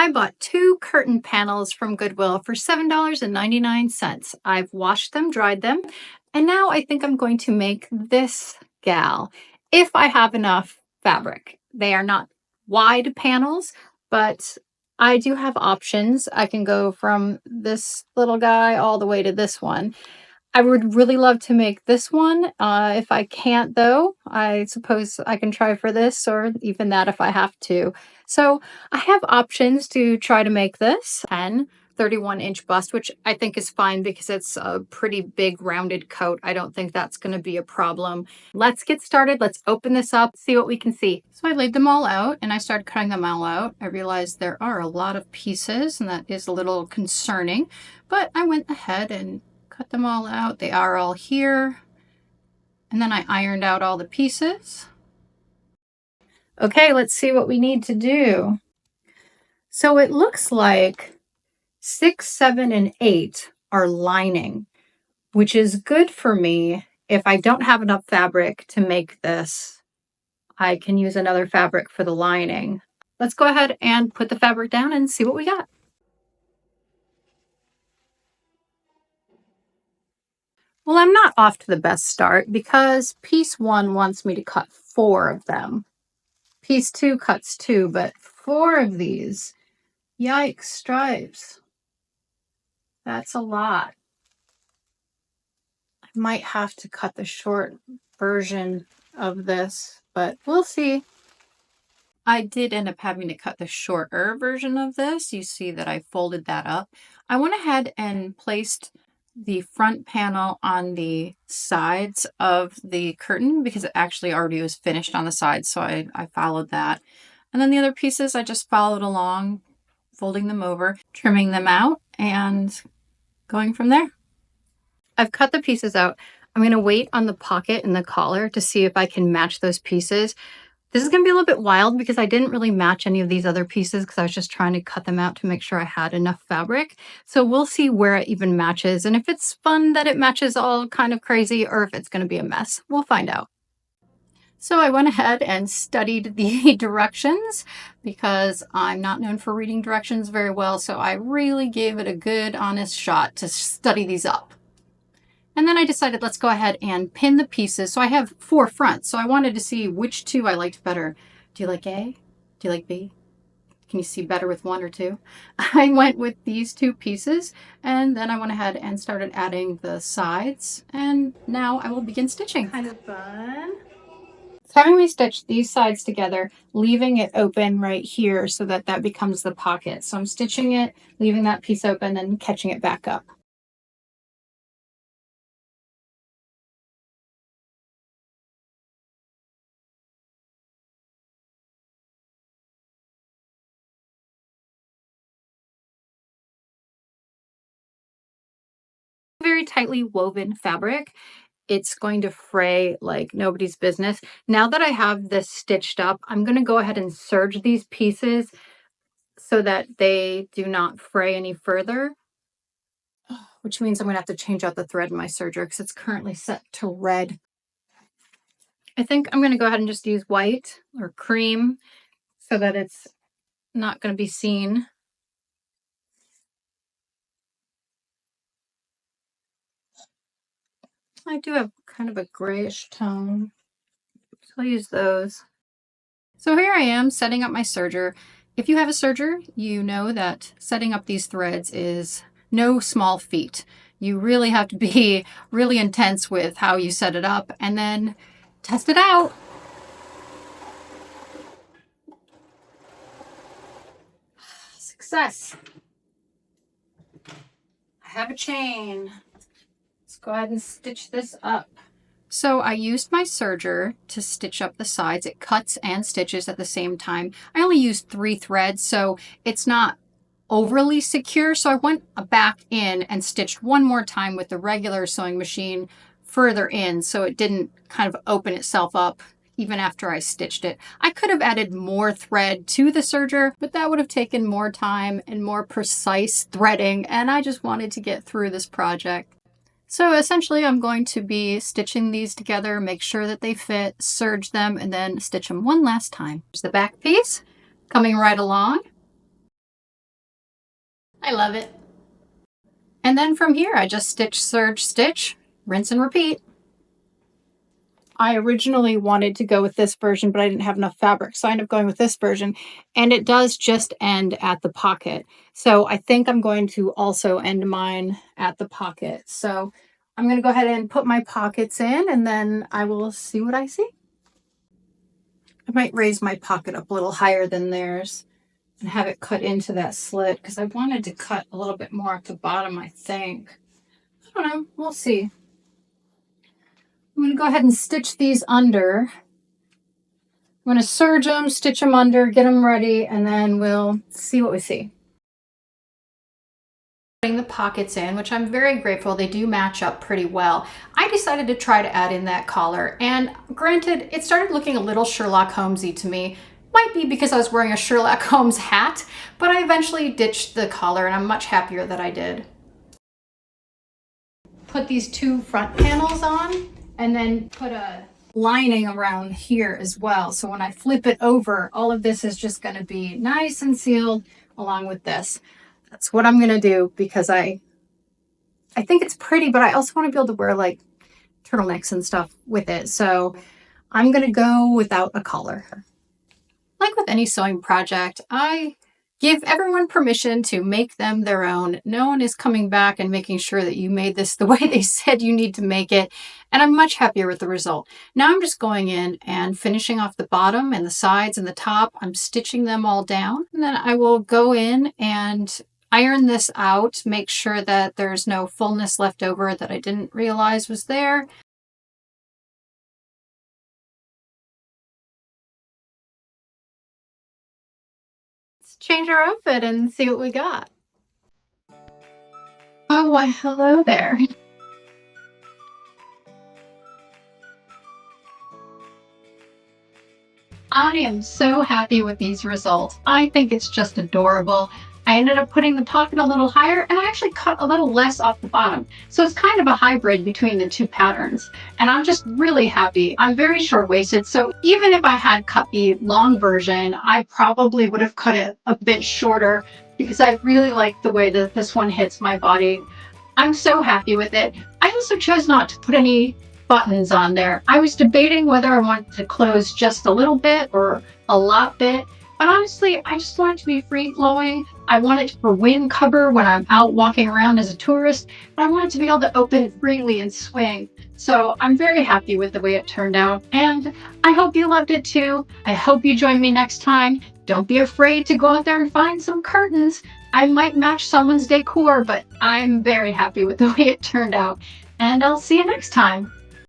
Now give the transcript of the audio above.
I bought 2 curtain panels from Goodwill for $7.99. I've washed them, dried them, and now I think I'm going to make this gal if I have enough fabric. They are not wide panels, but I do have options. I can go from this little guy all the way to this one. I would really love to make this one. If I can't, though, I suppose I can try for this or even that if I have to. So I have options to try to make this. 31-inch bust, which I think is fine because it's a pretty big rounded coat. I don't think that's going to be a problem. Let's get started. Let's open this up, see what we can see. So I laid them all out and I started cutting them all out. I realized there are a lot of pieces and that is a little concerning, but I went ahead and cut them all out. They are all here. And then I ironed out all the pieces. Okay, let's see what we need to do. So it looks like 6, 7, and 8 are lining, which is good for me. If I don't have enough fabric to make this, I can use another fabric for the lining. Let's go ahead and put the fabric down and see what we got. Well, I'm not off to the best start because piece 1 wants me to cut 4 of them. Piece 2 cuts 2, but 4 of these. Yikes, stripes. That's a lot. I might have to cut the short version of this, but we'll see. I did end up having to cut the shorter version of this. You see that I folded that up. I went ahead and placed the front panel on the sides of the curtain because it actually already was finished on the sides, so I followed that. And then the other pieces I just followed along, folding them over, trimming them out, and going from there. I've cut the pieces out. I'm going to wait on the pocket and the collar to see if I can match those pieces. This is going to be a little bit wild because I didn't really match any of these other pieces because I was just trying to cut them out to make sure I had enough fabric. So we'll see where it even matches and if it's fun that it matches all kind of crazy or if it's going to be a mess. We'll find out. So I went ahead and studied the directions because I'm not known for reading directions very well. So I really gave it a good, honest shot to study these up. And then I decided let's go ahead and pin the pieces. So I have 4 fronts. So I wanted to see which 2 I liked better. Do you like A? Do you like B? Can you see better with 1 or 2? I went with these 2 pieces and then I went ahead and started adding the sides. And now I will begin stitching. Kind of fun. So having me stitch these sides together, leaving it open right here so that that becomes the pocket. So I'm stitching it, leaving that piece open and catching it back up. Very tightly woven fabric. It's going to fray like nobody's business. Now that I have this stitched up, I'm going to go ahead and serge these pieces so that they do not fray any further, which means I'm going to have to change out the thread in my serger because it's currently set to red. I think I'm going to go ahead and just use white or cream so that it's not going to be seen. I do have kind of a grayish tone, so I'll use those. So here I am setting up my serger. If you have a serger, you know that setting up these threads is no small feat. You really have to be really intense with how you set it up and then test it out. Success. I have a chain. Let's go ahead and stitch this up. So I used my serger to stitch up the sides. It cuts and stitches at the same time. I only used 3 threads, so it's not overly secure. So I went back in and stitched one more time with the regular sewing machine further in so it didn't kind of open itself up even after I stitched it. I could have added more thread to the serger, but that would have taken more time and more precise threading, and I just wanted to get through this project. So essentially I'm going to be stitching these together, make sure that they fit, serge them, and then stitch them one last time. Here's the back piece coming right along. I love it. And then from here, I just stitch, serge, stitch, rinse and repeat. I originally wanted to go with this version, but I didn't have enough fabric, so I ended up going with this version, and it does just end at the pocket. So I think I'm going to also end mine at the pocket. So I'm going to go ahead and put my pockets in, and then I will see what I see. I might raise my pocket up a little higher than theirs and have it cut into that slit, because I wanted to cut a little bit more at the bottom, I think. I don't know. We'll see. I'm going to go ahead and stitch these under. I'm going to serge them, stitch them under, get them ready, and then we'll see what we see. Putting the pockets in, which I'm very grateful, they do match up pretty well. I decided to try to add in that collar, and granted, it started looking a little Sherlock Holmesy to me. Might be because I was wearing a Sherlock Holmes hat, but I eventually ditched the collar, and I'm much happier that I did. Put these two front panels on, and then put a lining around here as well. So when I flip it over, all of this is just going to be nice and sealed along with this. That's what I'm going to do, because I think it's pretty, but I also want to be able to wear like turtlenecks and stuff with it. So I'm going to go without a collar. Like with any sewing project, I give everyone permission to make them their own. No one is coming back and making sure that you made this the way they said you need to make it. And I'm much happier with the result. Now I'm just going in and finishing off the bottom and the sides and the top. I'm stitching them all down. And then I will go in and iron this out, make sure that there's no fullness left over that I didn't realize was there. Let's change our outfit and see what we got. Oh, why, hello there. I am so happy with these results. I think it's just adorable. I ended up putting the pocket a little higher, and I actually cut a little less off the bottom. So it's kind of a hybrid between the two patterns. And I'm just really happy. I'm very short-waisted, so even if I had cut the long version, I probably would have cut it a bit shorter, because I really like the way that this one hits my body. I'm so happy with it. I also chose not to put any buttons on there. I was debating whether I wanted to close just a little bit or a lot bit, but honestly, I just want it to be free flowing. I want it for wind cover when I'm out walking around as a tourist, but I want it to be able to open freely and swing. So I'm very happy with the way it turned out, and I hope you loved it too. I hope you join me next time. Don't be afraid to go out there and find some curtains. I might match someone's decor, but I'm very happy with the way it turned out, and I'll see you next time.